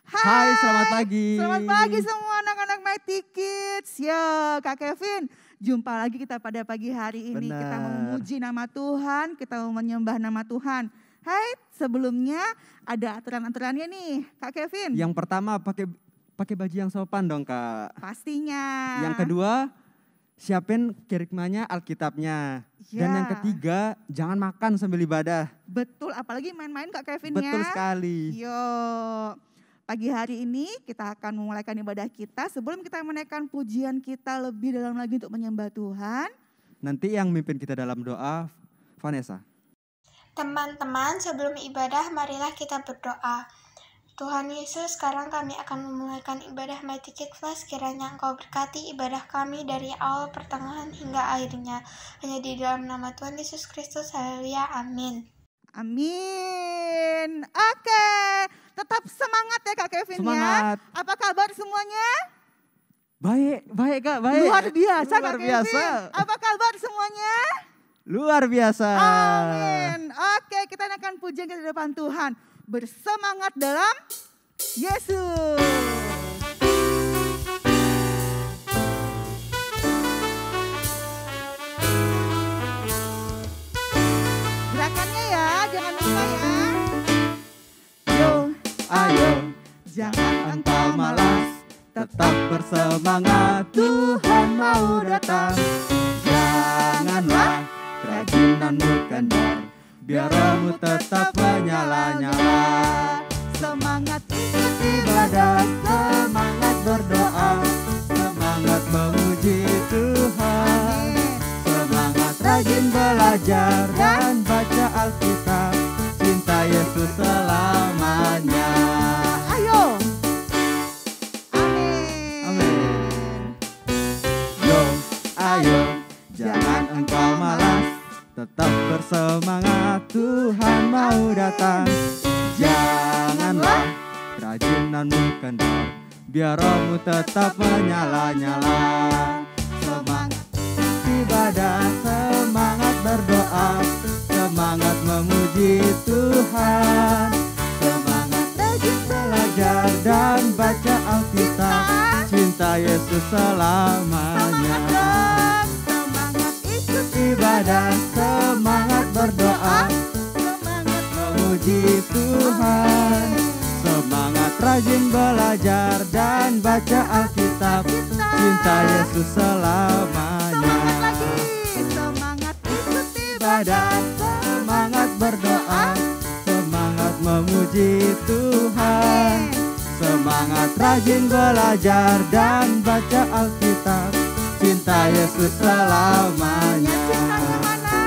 Hai, selamat pagi. Selamat pagi semua anak-anak Mighty Kids. Ya, Kak Kevin, jumpa lagi kita pada pagi hari ini. Benar. Kita mau memuji nama Tuhan, kita mau menyembah nama Tuhan. Hai, sebelumnya ada aturan-aturannya nih, Kak Kevin. Yang pertama pakai baju yang sopan dong, Kak. Pastinya. Yang kedua, siapin kerikmanya, Alkitabnya. Ya. Dan yang ketiga, jangan makan sambil ibadah. Betul, apalagi main-main Kak Kevin ya. Betul sekali. Yuk, pagi hari ini kita akan memulaikan ibadah kita. Sebelum kita menaikkan pujian kita lebih dalam lagi untuk menyembah Tuhan. Nanti yang mimpin kita dalam doa, Vanessa. Teman-teman, sebelum ibadah marilah kita berdoa. Tuhan Yesus, sekarang kami akan memulaikan ibadah Mighty Kids Class. Kiranya Engkau berkati ibadah kami dari awal, pertengahan, hingga akhirnya. Hanya di dalam nama Tuhan Yesus Kristus, haleluya, amin. Amin. Oke, tetap semangat ya Kak Kevin Semangat. ya. Apa kabar semuanya? Baik Kak, baik. Luar biasa Luar Kak biasa. Kevin. Apa kabar semuanya? Luar biasa. Amin. Oke, kita naikkan pujian kita di depan Tuhan. Bersemangat dalam Yesus. Gerakannya ya, jangan lupa ya. Yo, Ayo, jangan engkau malas, tetap bersemangat, Tuhan mau datang. Janganlah kerajinanmu kendor, biar rohmu tetap menyala-nyala. Semangat ikuti Ibadah, semangat berdoa, semangat memuji Tuhan. Semangat rajin belajar dan baca Alkitab, cinta Yesus selamanya. Ayo. Amin. Amin. Yo, ayo, jangan engkau malas, tetap bersemangat, Tuhan mau datang. Janganlah kerajinanmu kendor, biar rohmu tetap menyala-nyala. Semangat ibadah, semangat berdoa, semangat memuji Tuhan. Semangat rajin belajar dan baca Alkitab, cinta Yesus selamanya. Semangat ikuti Ibadah, semangat berdoa, semangat memuji Tuhan. Semangat rajin belajar dan baca Alkitab, cinta Yesus selamanya. semangat lagi. Semangat ikuti Ibadah, semangat berdoa, semangat memuji Tuhan. Semangat rajin belajar dan baca Alkitab, cinta Yesus selamanya. Cinta kemana?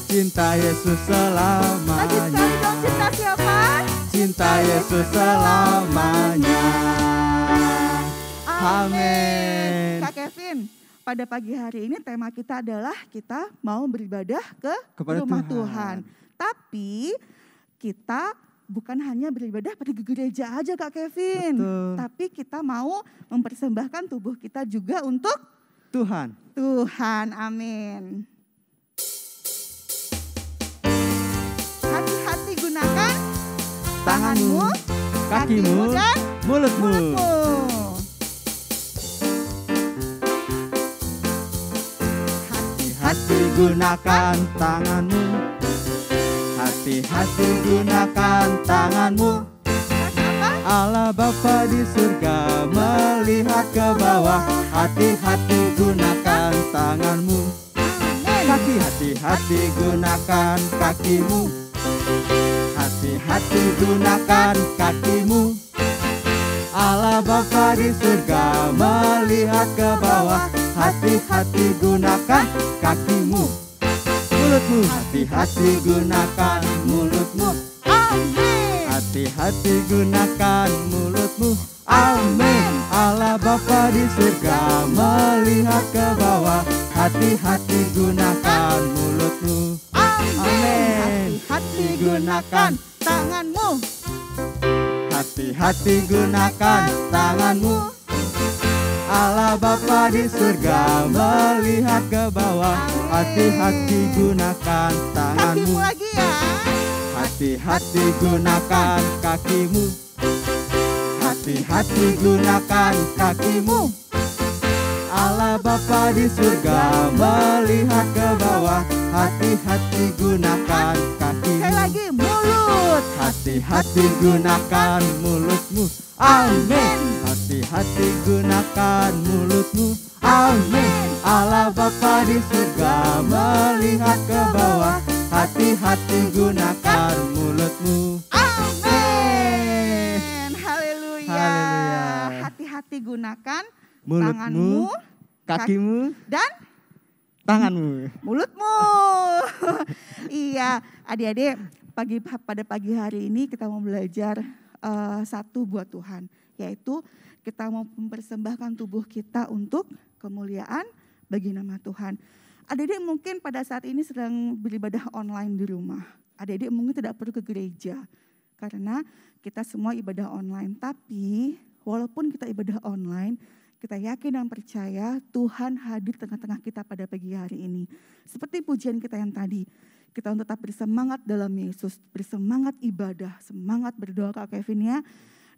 Cinta Yesus Lagi selamanya. sekali dong, cinta siapa? Cinta Yesus selamanya. Amin. Kak Kevin, pada pagi hari ini tema kita adalah kita mau beribadah Kepada rumah Tuhan. Tuhan. Tapi kita bukan hanya beribadah pada gereja aja Kak Kevin. Betul. Tapi kita mau mempersembahkan tubuh kita juga untuk Tuhan. Tuhan. Amin. Hati-hati gunakan tanganmu, kakimu, dan mulutmu. mulutmu. Hati-hati gunakan tanganmu. Hati-hati gunakan tanganmu. Apa? Allah Bapa di surga melihat ke bawah. Hati-hati gunakan tanganmu. Kaki, hati-hati gunakan kakimu. Hati-hati gunakan kakimu. Allah Bapa di surga melihat ke bawah. Hati-hati gunakan kakimu. Mulutmu, hati-hati gunakan mulutmu. Amin. Hati-hati gunakan mulutmu. Amin. Allah Bapa di surga melihat ke bawah. Hati-hati gunakan mulutmu. Amin. Hati-hati gunakan tanganmu. Hati-hati gunakan tanganmu. Allah Bapa di surga melihat ke bawah. Hati-hati gunakan Kakimu tanganmu. lagi ya. Hati-hati gunakan kakimu. Hati-hati gunakan kakimu. Allah Bapa di surga melihat ke bawah. Hati-hati gunakan kakimu. Sekali lagi, mulut. Hati-hati gunakan mulutmu. Amin. Hati-hati gunakan mulutmu. Amin. Allah Bapa di surga melihat ke bawah. Hati-hati gunakan mulutmu. Amin. Haleluya. Haleluya. Hati-hati gunakan Mulutmu, tanganmu, kakimu, dan tanganmu. mulutmu. Iya, adik-adik, pada pagi hari ini kita mau belajar satu buat Tuhan, yaitu kita mau mempersembahkan tubuh kita untuk kemuliaan bagi nama Tuhan. Adik-adik mungkin pada saat ini sedang beribadah online di rumah. Adik-adik mungkin tidak perlu ke gereja karena kita semua ibadah online. Tapi walaupun kita ibadah online, kita yakin dan percaya Tuhan hadir tengah-tengah kita pada pagi hari ini. Seperti pujian kita yang tadi, kita untuk tetap bersemangat dalam Yesus, bersemangat ibadah, semangat berdoa Kak Kevin ya.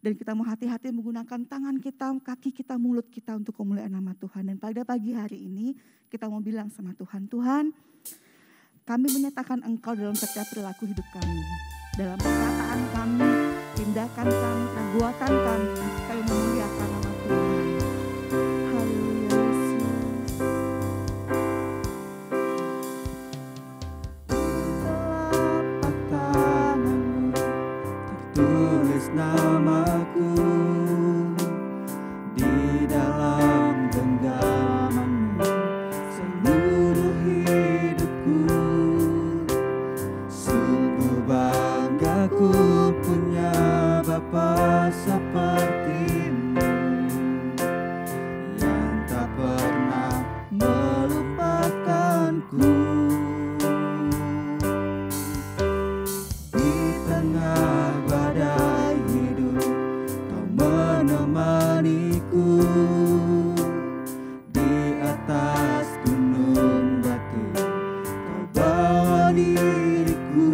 Dan kita mau hati-hati menggunakan tangan kita, kaki kita, mulut kita untuk kemuliaan nama Tuhan. Dan pada pagi hari ini kita mau bilang sama Tuhan, Tuhan kami menyatakan Engkau dalam setiap perilaku hidup kami. Dalam perkataan kami, tindakan kami, perbuatan kami memuliakan nama Tuhan. Namaku di dalam genggamanmu seluruh hidupku. Sungguh bangga ku punya Bapa sepertimu yang tak pernah melupakanku. Di tengah badai menemaniku, di atas gunung batu Kau bawa diriku.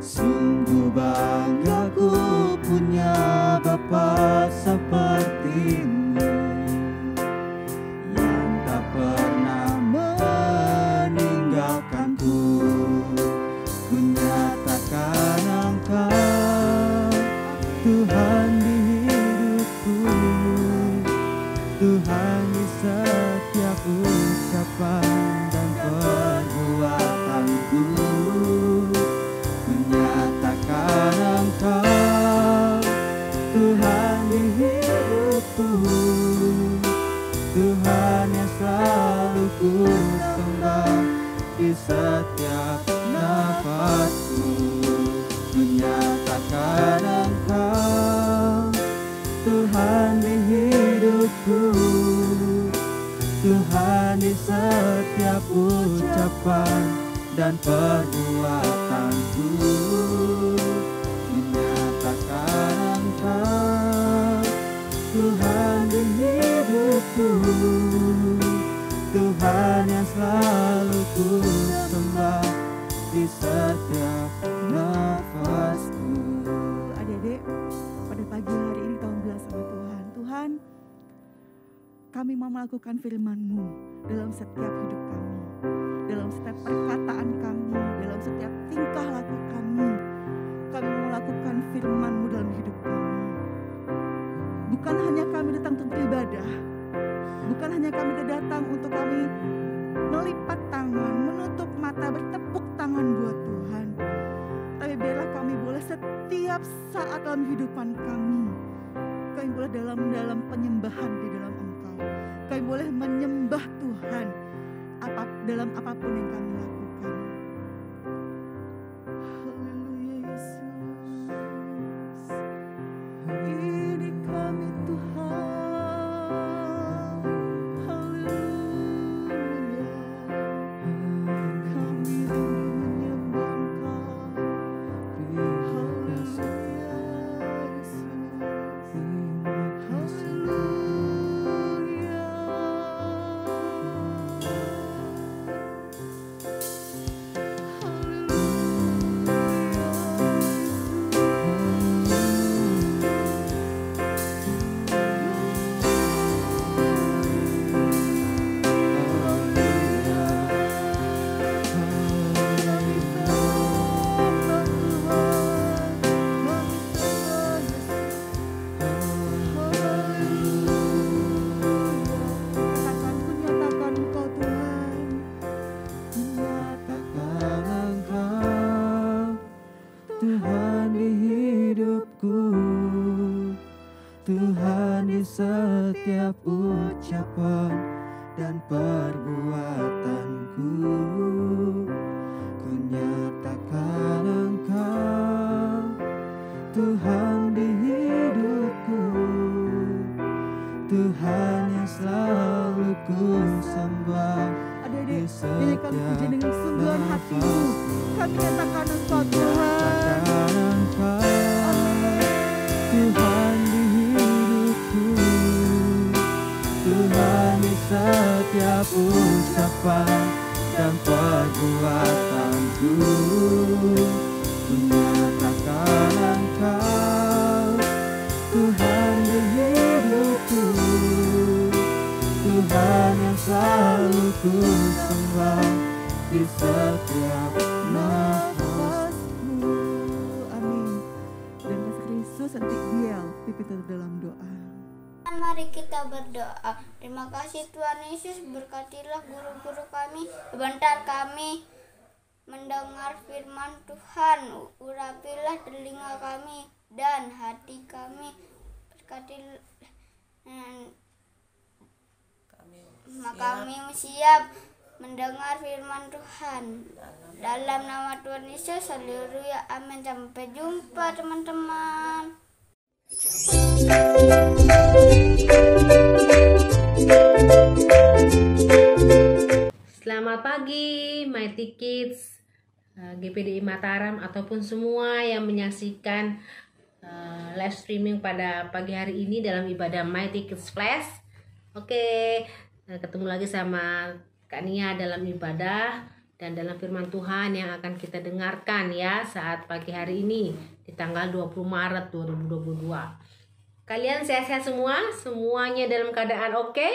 Sungguh bangga ku punya Bapa sepertimu yang tak pernah meninggalkanku. Ku nyatakan Engkau Tuhan di hidupku, Tuhan di setiap ucapan dan perbuatanku. Ku nyatakan Engkau Tuhan di hidupku, Tuhan yang selalu ku sembah di setiap nafasku. Ku nyatakan Engkau Tuhan di hidupku, Tuhan di setiap ucapan dan perbuatanku. Ku nyatakan Engkau Tuhan di hidupku, Tuhan yang selalu ku sembah di setiap nafasku. Adik-adik, pada pagi hari ini kita mau bilang sama Tuhan, Tuhan kami mau melakukan firman-Mu dalam setiap hidup kami, dalam setiap perkataan kami, dalam setiap tingkah laku kami. Kami mau melakukan firman-Mu dalam hidup kami. Bukan hanya kami datang untuk beribadah, bukan hanya kami datang untuk kami melipat tangan, menutup mata, bertepuk tangan buat Tuhan. Tapi biarlah kami boleh setiap saat dalam kehidupan kami boleh dalam penyembahan di dalam Engkau. Kami boleh menyembah Tuhan dalam apapun yang kami lakukan. Haleluya Yesus. Ini kami Tuhan. Haleluya. Kami rindu menyembah Engkau. Haleluya Yesus. Haleluya. di setiap ucapan dan perbuatanku. Ku nyatakan Engkau Tuhan di hidupku, Tuhan yang selalu ku sembah. Adik-adik, nyanyikan puji dengan sungguhan hatimu. Kami nyatakan Engkau Tuhan. Tuhan di hidupku, Tuhan di setiap ucapan dan perbuatanku. Ku nyatakan Engkau Tuhan di hidupku, Tuhan yang selalu ku sembah di setiap nafasku. Amin. Dan kasih Kristus nanti Biel pimpin kita dalam doa. Mari kita berdoa. Terima kasih Tuhan Yesus, berkatilah guru-guru kami, sebentar kami mendengar firman Tuhan. Urapilah telinga kami dan hati kami, berkatilah kami siap mendengar firman Tuhan. Dalam nama Tuhan Yesus, haleluya, amin. Sampai jumpa teman-teman. Selamat pagi Mighty Kids, GPDI Mataram ataupun semua yang menyaksikan live streaming pada pagi hari ini dalam ibadah Mighty Kids Flash. Oke, ketemu lagi sama Kak Nia dalam ibadah dan dalam firman Tuhan yang akan kita dengarkan ya saat pagi hari ini di tanggal 20 Maret 2022. Kalian sehat-sehat semua? Semuanya dalam keadaan oke?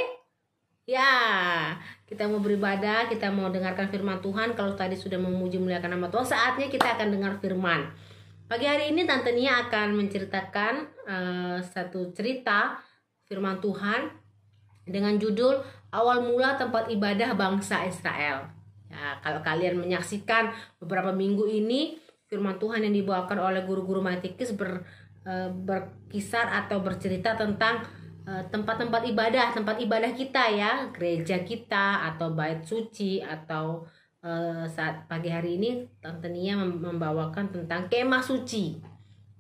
Ya, kita mau beribadah, kita mau dengarkan firman Tuhan. Kalau tadi sudah memuji muliakan nama Tuhan, saatnya kita akan dengar firman. Pagi hari ini Tante Nia akan menceritakan satu cerita firman Tuhan dengan judul Awal Mula Tempat Ibadah Bangsa Israel. Ya, kalau kalian menyaksikan beberapa minggu ini firman Tuhan yang dibawakan oleh guru-guru Mighty Kids berkisar atau bercerita tentang tempat-tempat ibadah kita ya, gereja kita atau bait suci, atau saat pagi hari ini Tante Nia membawakan tentang kemah suci.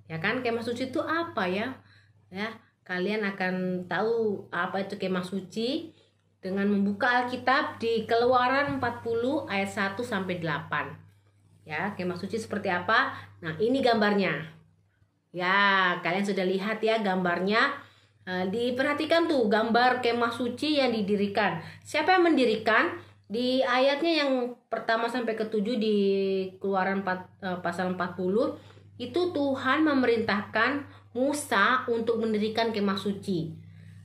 Ya kan, kemah suci itu apa ya? Ya, kalian akan tahu apa itu kemah suci dengan membuka Alkitab di Keluaran 40 ayat 1 sampai 8. Ya, kemah suci seperti apa? Nah, ini gambarnya. Ya, kalian sudah lihat ya gambarnya. Diperhatikan tuh gambar kemah suci yang didirikan. Siapa yang mendirikan? Di ayatnya yang pertama sampai ke-7 di Keluaran pasal 40, itu Tuhan memerintahkan Musa untuk mendirikan kemah suci.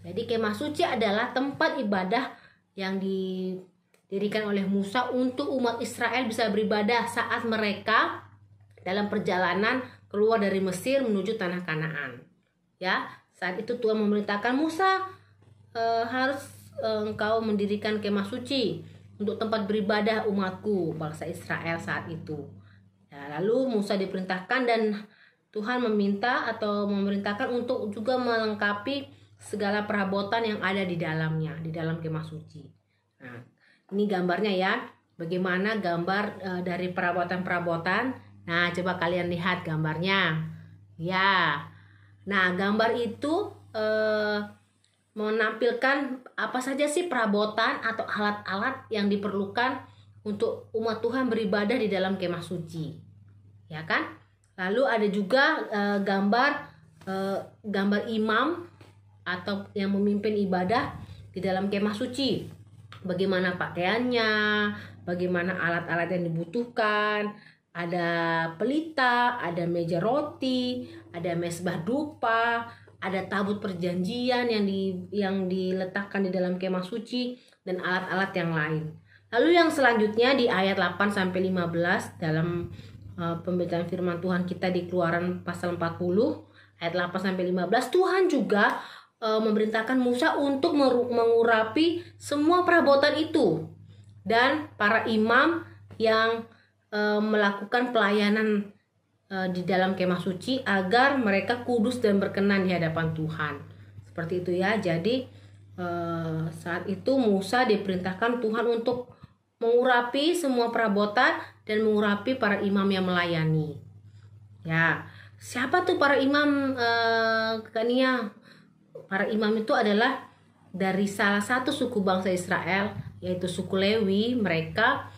Jadi kemah suci adalah tempat ibadah yang didirikan oleh Musa untuk umat Israel bisa beribadah saat mereka dalam perjalanan keluar dari Mesir menuju tanah Kanaan. Ya, saat itu Tuhan memerintahkan Musa, harus engkau mendirikan kemah suci untuk tempat beribadah umatku, bangsa Israel saat itu. Ya, lalu Musa diperintahkan dan Tuhan meminta atau memerintahkan untuk juga melengkapi segala perabotan yang ada di dalamnya, di dalam kemah suci. Nah, ini gambarnya ya, bagaimana gambar dari perabotan-perabotan. Nah, coba kalian lihat gambarnya. Ya, nah gambar itu menampilkan apa saja sih perabotan atau alat-alat yang diperlukan untuk umat Tuhan beribadah di dalam kemah suci. Ya kan? Lalu ada juga gambar imam atau yang memimpin ibadah di dalam kemah suci. Bagaimana pakaiannya, bagaimana alat-alat yang dibutuhkan. Ada pelita, ada meja roti, ada mezbah dupa, ada tabut perjanjian yang diletakkan di dalam kemah suci, dan alat-alat yang lain. Lalu yang selanjutnya di ayat 8 sampai 15 dalam pembacaan firman Tuhan kita di Keluaran pasal 40 ayat 8 sampai 15, Tuhan juga memerintahkan Musa untuk mengurapi semua perabotan itu, dan para imam yang melakukan pelayanan di dalam kemah suci agar mereka kudus dan berkenan di hadapan Tuhan. Seperti itu ya. Jadi saat itu Musa diperintahkan Tuhan untuk mengurapi semua perabotan dan mengurapi para imam yang melayani. Ya, siapa tuh para imam, Kak Nia? Para imam itu adalah dari salah satu suku bangsa Israel, yaitu suku Lewi. Mereka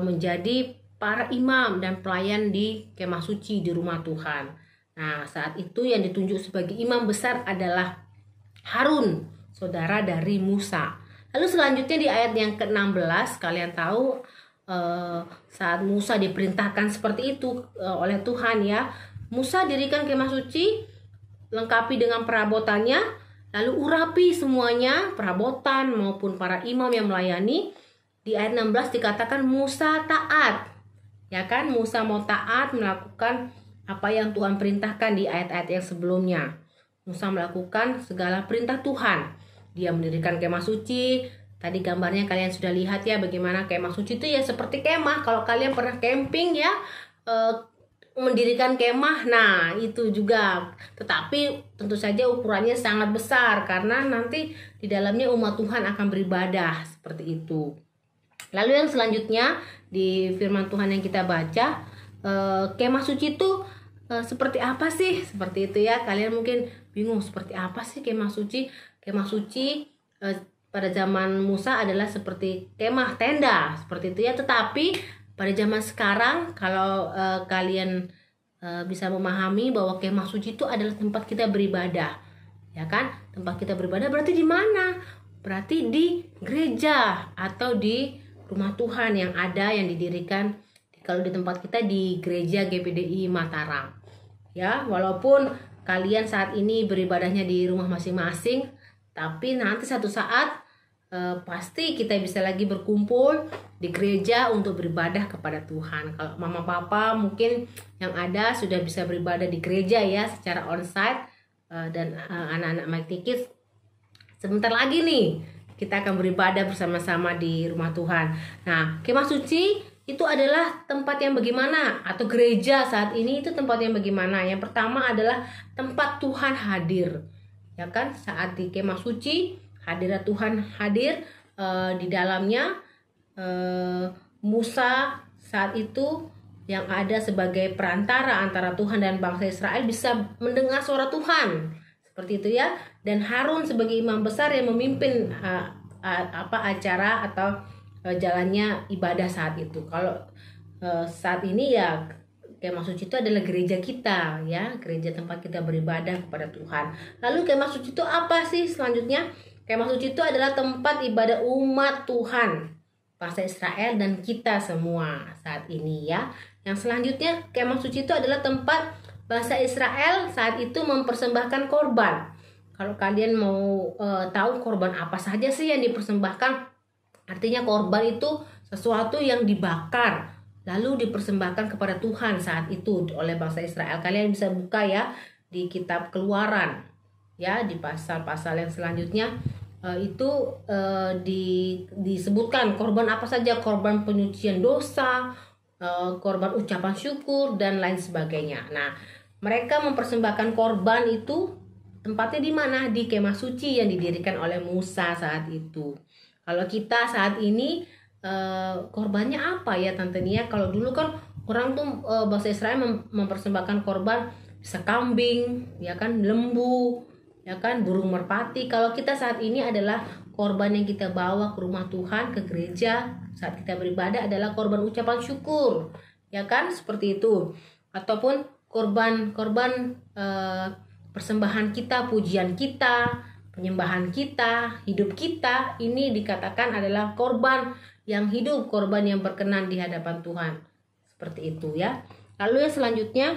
menjadi para imam dan pelayan di kemah suci di rumah Tuhan. Nah, saat itu yang ditunjuk sebagai imam besar adalah Harun, saudara dari Musa. Lalu selanjutnya di ayat yang ke-16, kalian tahu saat Musa diperintahkan seperti itu oleh Tuhan ya. Musa dirikan kemah suci, lengkapi dengan perabotannya, lalu urapi semuanya, perabotan maupun para imam yang melayani. Di ayat 16 dikatakan Musa taat. Ya kan, Musa mau taat melakukan apa yang Tuhan perintahkan di ayat-ayat yang sebelumnya. Musa melakukan segala perintah Tuhan. Dia mendirikan kemah suci. Tadi gambarnya kalian sudah lihat ya, bagaimana kemah suci itu ya seperti kemah. Kalau kalian pernah camping ya, mendirikan kemah, nah itu juga. Tetapi tentu saja ukurannya sangat besar, karena nanti di dalamnya umat Tuhan akan beribadah seperti itu. Lalu yang selanjutnya di firman Tuhan yang kita baca, kemah suci itu seperti apa sih? Seperti itu ya. Kalian mungkin bingung, seperti apa sih kemah suci? Kemah suci pada zaman Musa adalah seperti kemah tenda, seperti itu ya. Tetapi pada zaman sekarang, kalau kalian bisa memahami bahwa kemah suci itu adalah tempat kita beribadah, ya kan? Tempat kita beribadah berarti di mana? Berarti di gereja atau di rumah Tuhan yang ada, yang didirikan kalau di tempat kita di gereja GPDI Mataram. Ya, walaupun kalian saat ini beribadahnya di rumah masing-masing, tapi nanti satu saat pasti kita bisa lagi berkumpul di gereja untuk beribadah kepada Tuhan. Kalau mama papa mungkin yang ada sudah bisa beribadah di gereja ya secara onsite, dan anak-anak Mighty Kids sebentar lagi nih kita akan beribadah bersama-sama di rumah Tuhan. Nah, kemah suci itu adalah tempat yang bagaimana? Atau gereja saat ini itu tempat yang bagaimana? Yang pertama adalah tempat Tuhan hadir. Ya kan? Saat di kemah suci, hadirat Tuhan hadir di dalamnya. Musa saat itu yang ada sebagai perantara antara Tuhan dan bangsa Israel bisa mendengar suara Tuhan. Seperti itu ya. Dan Harun sebagai imam besar yang memimpin acara atau jalannya ibadah saat itu. Kalau saat ini ya kemah suci itu adalah gereja kita ya, gereja tempat kita beribadah kepada Tuhan. Lalu kemah suci itu apa sih selanjutnya? Kemah suci itu adalah tempat ibadah umat Tuhan, bangsa Israel dan kita semua saat ini ya. Yang selanjutnya kemah suci itu adalah tempat bangsa Israel saat itu mempersembahkan korban. Kalau kalian mau tahu korban apa saja sih yang dipersembahkan, artinya korban itu sesuatu yang dibakar lalu dipersembahkan kepada Tuhan saat itu oleh bangsa Israel. Kalian bisa buka ya di kitab Keluaran ya, di pasal-pasal yang selanjutnya itu disebutkan korban apa saja, korban penyucian dosa, korban ucapan syukur dan lain sebagainya. Nah, mereka mempersembahkan korban itu tempatnya di mana? Di kemah suci yang didirikan oleh Musa saat itu. Kalau kita saat ini korbannya apa ya Tante Nia? Kalau dulu kan orang tuh bangsa Israel mempersembahkan korban bisa kambing, ya kan, lembu, ya kan, burung merpati. Kalau kita saat ini adalah korban yang kita bawa ke rumah Tuhan, ke gereja saat kita beribadah adalah korban ucapan syukur, ya kan, seperti itu. Ataupun korban persembahan kita, pujian kita, penyembahan kita, hidup kita, ini dikatakan adalah korban yang hidup, korban yang berkenan di hadapan Tuhan. Seperti itu ya. Lalu yang selanjutnya,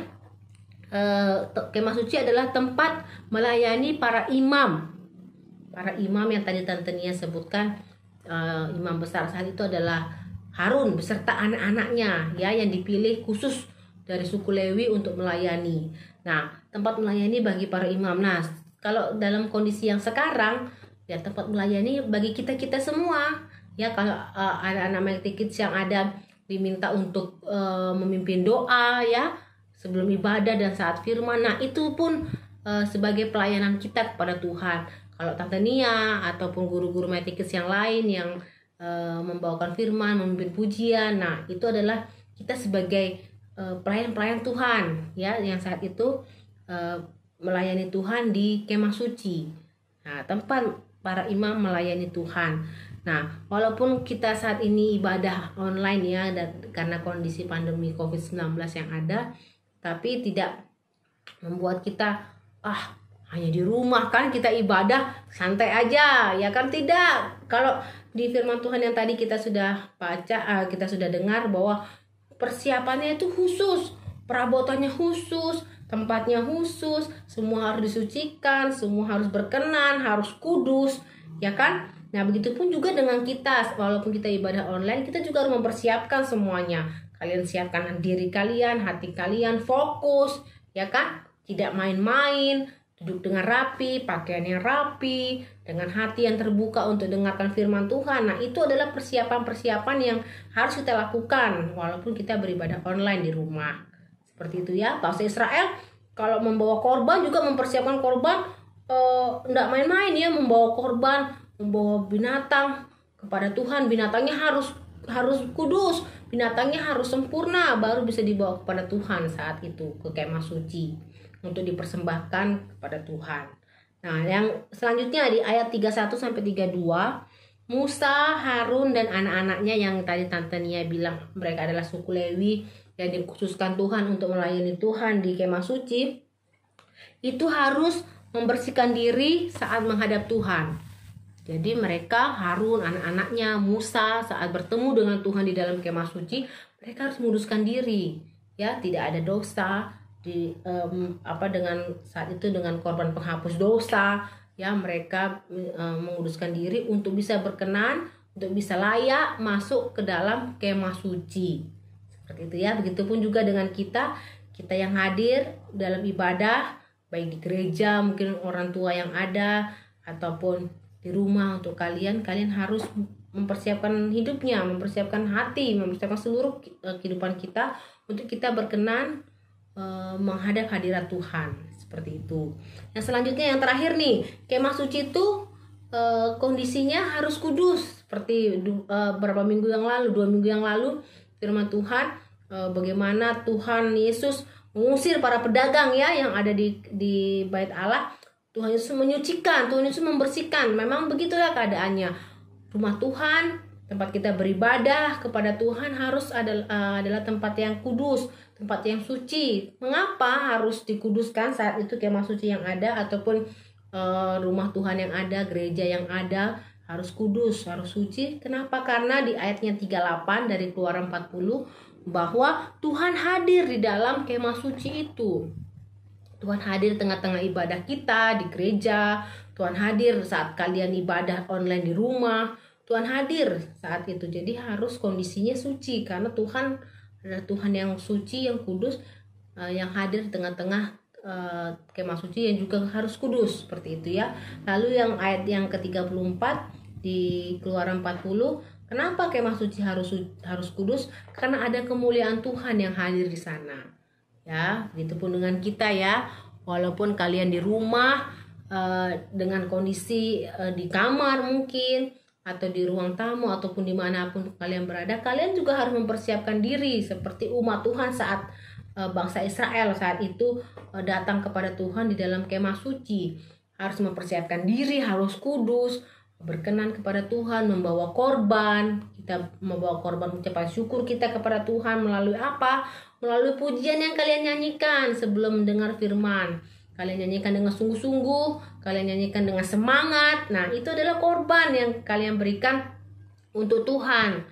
kemah suci adalah tempat melayani para imam. Para imam yang tadi Tante Nia sebutkan, imam besar saat itu adalah Harun beserta anak-anaknya ya, yang dipilih khusus dari suku Lewi untuk melayani. Nah, tempat melayani bagi para imam. Nah, kalau dalam kondisi yang sekarang ya tempat melayani bagi kita semua ya. Kalau anak-anak Mighty Kids yang ada diminta untuk memimpin doa ya sebelum ibadah dan saat firman, nah itu pun sebagai pelayanan kita kepada Tuhan. kalau Tante Nia ataupun guru-guru Mighty Kids yang lain yang membawakan firman, memimpin pujian. Nah, itu adalah kita sebagai pelayan-pelayan Tuhan ya, yang saat itu melayani Tuhan di kemah suci. Nah, tempat para imam melayani Tuhan. Nah, walaupun kita saat ini ibadah online ya, dan karena kondisi pandemi COVID-19 yang ada, tapi tidak membuat kita hanya di rumah kan kita ibadah santai aja ya kan. Tidak. Kalau di firman Tuhan yang tadi kita sudah baca, kita sudah dengar bahwa persiapannya itu khusus, perabotannya khusus, tempatnya khusus, semua harus disucikan, semua harus berkenan, harus kudus, ya kan? Nah, begitupun juga dengan kita, walaupun kita ibadah online, kita juga harus mempersiapkan semuanya. Kalian siapkan diri kalian, hati kalian, fokus, ya kan? Tidak main-main, duduk dengan rapi, pakaian yang rapi, dengan hati yang terbuka untuk dengarkan firman Tuhan. Nah, itu adalah persiapan-persiapan yang harus kita lakukan walaupun kita beribadah online di rumah. Seperti itu ya. Bangsa Israel kalau membawa korban juga mempersiapkan korban, enggak main-main ya, membawa korban, membawa binatang kepada Tuhan. Binatangnya harus kudus, binatangnya harus sempurna, baru bisa dibawa kepada Tuhan saat itu ke kemah suci untuk dipersembahkan kepada Tuhan. Nah, yang selanjutnya di ayat 31 sampai 32, Musa, Harun dan anak-anaknya yang tadi Tante Nia bilang mereka adalah suku Lewi yang dikhususkan Tuhan untuk melayani Tuhan di kemah suci, itu harus membersihkan diri saat menghadap Tuhan. Jadi mereka, Harun, anak-anaknya, Musa saat bertemu dengan Tuhan di dalam kemah suci, mereka harus menguduskan diri, ya, tidak ada dosa dengan saat itu dengan korban penghapus dosa, ya, mereka menguduskan diri untuk bisa berkenan, untuk bisa layak masuk ke dalam kemah suci. Seperti itu ya. Begitupun juga dengan kita yang hadir dalam ibadah, baik di gereja, mungkin orang tua yang ada ataupun di rumah. Untuk kalian harus mempersiapkan hidupnya, mempersiapkan hati, mempersiapkan seluruh kehidupan kita untuk kita berkenan menghadap hadirat Tuhan. Seperti itu. Yang selanjutnya, yang terakhir nih, kemah suci itu kondisinya harus kudus. Seperti beberapa minggu yang lalu, 2 minggu yang lalu, firman Tuhan bagaimana Tuhan Yesus mengusir para pedagang ya yang ada di Bait Allah. Tuhan Yesus menyucikan, Tuhan Yesus membersihkan. Memang begitulah keadaannya. Rumah Tuhan, tempat kita beribadah kepada Tuhan harus adalah tempat yang kudus, tempat yang suci. Mengapa harus dikuduskan saat itu kemah suci yang ada ataupun rumah Tuhan yang ada, gereja yang ada harus kudus, harus suci? Kenapa? Karena di ayatnya 38 dari Keluaran 40 bahwa Tuhan hadir di dalam kemah suci itu. Tuhan hadir tengah-tengah ibadah kita di gereja. Tuhan hadir saat kalian ibadah online di rumah. Tuhan hadir saat itu. Jadi harus kondisinya suci karena Tuhan adalah Tuhan yang suci, yang kudus, yang hadir di tengah-tengah kemah suci yang juga harus kudus. Seperti itu ya. Lalu yang ayat yang ke-34 di Keluaran 40, kenapa kemah suci harus kudus? Karena ada kemuliaan Tuhan yang hadir di sana. Ya, begitupun dengan kita ya. Walaupun kalian di rumah dengan kondisi di kamar mungkin atau di ruang tamu ataupun dimanapun kalian berada, kalian juga harus mempersiapkan diri seperti umat Tuhan saat bangsa Israel saat itu datang kepada Tuhan di dalam kemah suci. Harus mempersiapkan diri, harus kudus, berkenan kepada Tuhan, membawa korban. Kita membawa korban ucapan syukur kita kepada Tuhan melalui apa? Melalui pujian yang kalian nyanyikan sebelum mendengar firman. Kalian nyanyikan dengan sungguh-sungguh, kalian nyanyikan dengan semangat. Nah, itu adalah korban yang kalian berikan untuk Tuhan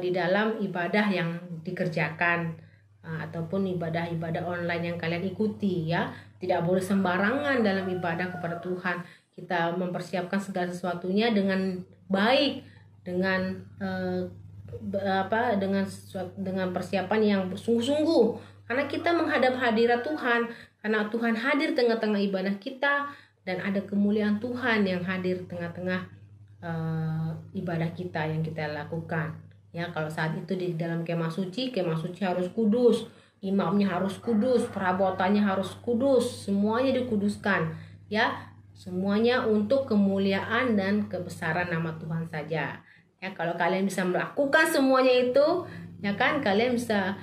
di dalam ibadah yang dikerjakan ataupun ibadah-ibadah online yang kalian ikuti ya. Tidak boleh sembarangan dalam ibadah kepada Tuhan. Kita mempersiapkan segala sesuatunya dengan baik, dengan dengan persiapan yang sungguh-sungguh, karena kita menghadap hadirat Tuhan, karena Tuhan hadir tengah-tengah ibadah kita dan ada kemuliaan Tuhan yang hadir tengah-tengah ibadah kita yang kita lakukan ya. Kalau saat itu di dalam kemah suci harus kudus, imamnya harus kudus, perabotannya harus kudus, semuanya dikuduskan ya. Semuanya untuk kemuliaan dan kebesaran nama Tuhan saja. Ya, kalau kalian bisa melakukan semuanya itu, ya kan, kalian bisa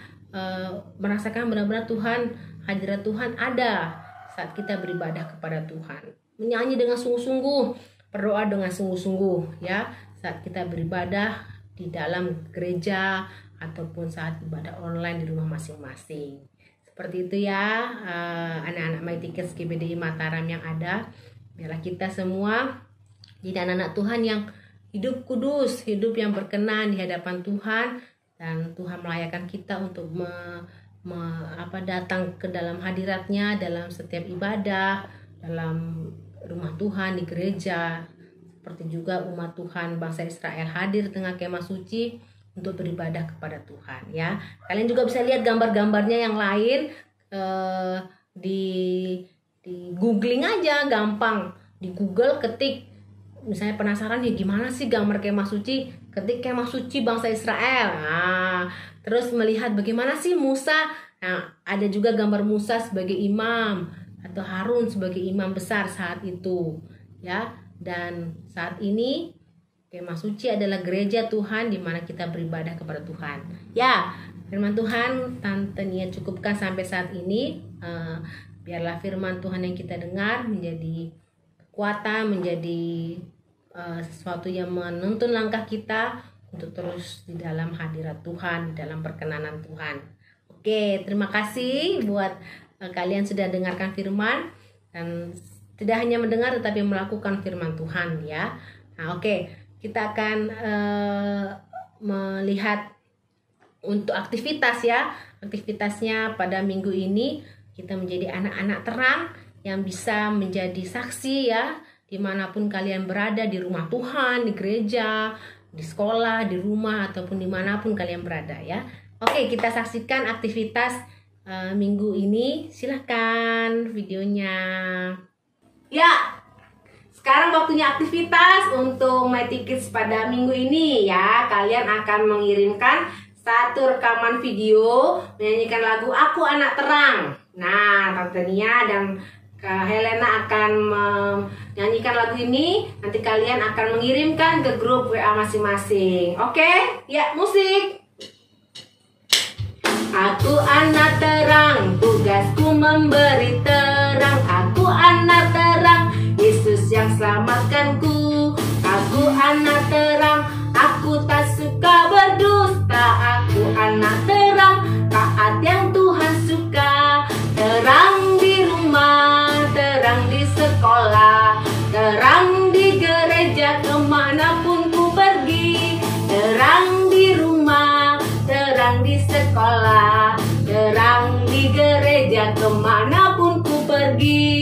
merasakan benar-benar Tuhan, hadirat Tuhan ada saat kita beribadah kepada Tuhan. Menyanyi dengan sungguh-sungguh, berdoa dengan sungguh-sungguh, ya, saat kita beribadah di dalam gereja ataupun saat ibadah online di rumah masing-masing. Seperti itu ya, anak-anak Mighty Kids GPDI Mataram yang ada. Biarlah kita semua jadi anak-anak Tuhan yang hidup kudus, hidup yang berkenan di hadapan Tuhan, dan Tuhan melayakan kita untuk datang ke dalam hadiratnya dalam setiap ibadah, dalam rumah Tuhan, di gereja. Seperti juga umat Tuhan bangsa Israel hadir di tengah kemah suci untuk beribadah kepada Tuhan, ya. Kalian juga bisa lihat gambar-gambarnya yang lain di googling aja, gampang. Di Google ketik, misalnya penasaran ya gimana sih gambar kemah suci, ketik kemah suci bangsa Israel. Nah, terus melihat bagaimana sih Musa. Nah, ada juga gambar Musa sebagai imam atau Harun sebagai imam besar saat itu, ya. Dan saat ini kemah suci adalah gereja Tuhan di mana kita beribadah kepada Tuhan. Ya, firman Tuhan Tante Nia cukupkan sampai saat ini. Biarlah firman Tuhan yang kita dengar menjadi kekuatan, menjadi sesuatu yang menuntun langkah kita untuk terus di dalam hadirat Tuhan, di dalam perkenanan Tuhan. Oke, terima kasih buat kalian sudah dengarkan firman dan tidak hanya mendengar tetapi melakukan firman Tuhan, ya. Nah, oke, kita akan melihat untuk aktivitas, ya. Aktivitasnya pada minggu ini kita menjadi anak-anak terang yang bisa menjadi saksi, ya, dimanapun kalian berada, di rumah Tuhan, di gereja, di sekolah, di rumah, ataupun dimanapun kalian berada, ya. Oke, kita saksikan aktivitas minggu ini. Silahkan videonya. Ya, sekarang waktunya aktivitas untuk Mighty Kids pada minggu ini, ya. Kalian akan mengirimkan satu rekaman video menyanyikan lagu Aku Anak Terang. Nah, Tante Nia dan Kak Helena akan menyanyikan lagu ini. Nanti kalian akan mengirimkan ke grup WA masing-masing. Oke? Ya, musik. Aku anak terang, tugasku memberi terang. Aku anak terang, Yesus yang selamatkanku. Aku anak terang, aku tak suka berdusta. Aku anak terang, taat yang Tuhan suka. Terang di rumah, terang di sekolah, terang di gereja kemanapun ku pergi. Terang di rumah, terang di sekolah, terang di gereja kemanapun ku pergi.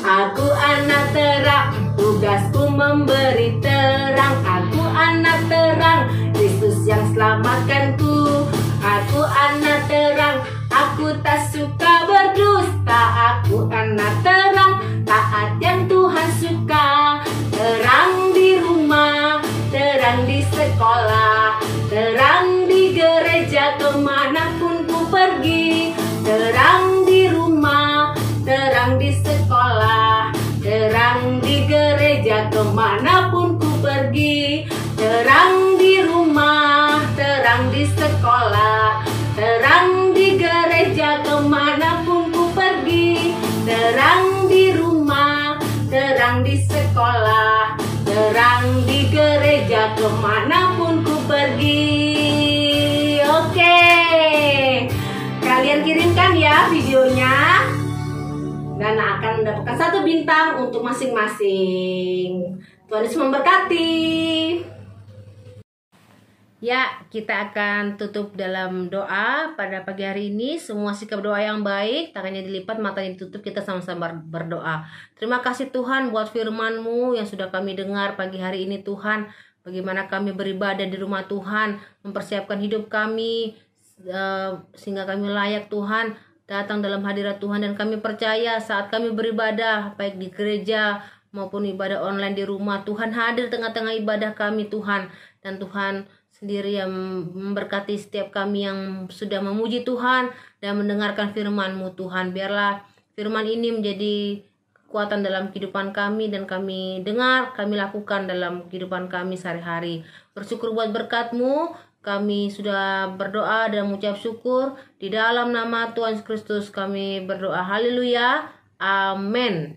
Aku anak terang, tugasku memberi terang. Aku anak terang, Yesus yang selamatkanku. Aku anak terang, aku tak suka berdusta. Aku anak terang, taat yang Tuhan suka. Terang di rumah, terang di sekolah, terang di gereja kemanapun ku pergi. Terang di rumah, terang di sekolah, terang di gereja kemanapun ku pergi. Terang di rumah, terang di sekolah, terang di gereja kemanapun ku pergi. Terang di rumah, terang di sekolah, terang di gereja kemanapun ku pergi. Oke, kalian kirimkan ya videonya dan akan mendapatkan 1 bintang untuk masing-masing. Tuhan Yesus memberkati. Ya, kita akan tutup dalam doa pada pagi hari ini. Semua sikap doa yang baik, tangannya dilipat, matanya ditutup, kita sama-sama berdoa. Terima kasih Tuhan buat firman-Mu yang sudah kami dengar pagi hari ini Tuhan. Bagaimana kami beribadah di rumah Tuhan, mempersiapkan hidup kami, sehingga kami layak Tuhan datang dalam hadirat Tuhan. Dan kami percaya saat kami beribadah, baik di gereja maupun ibadah online di rumah, Tuhan hadir tengah-tengah ibadah kami Tuhan. Dan Tuhan sendiri yang memberkati setiap kami yang sudah memuji Tuhan dan mendengarkan firman-Mu Tuhan. Biarlah firman ini menjadi kekuatan dalam kehidupan kami, dan kami dengar, kami lakukan dalam kehidupan kami sehari-hari. Bersyukur buat berkat-Mu, kami sudah berdoa dan mengucap syukur. Di dalam nama Tuhan Yesus Kristus kami berdoa. Haleluya. Amin.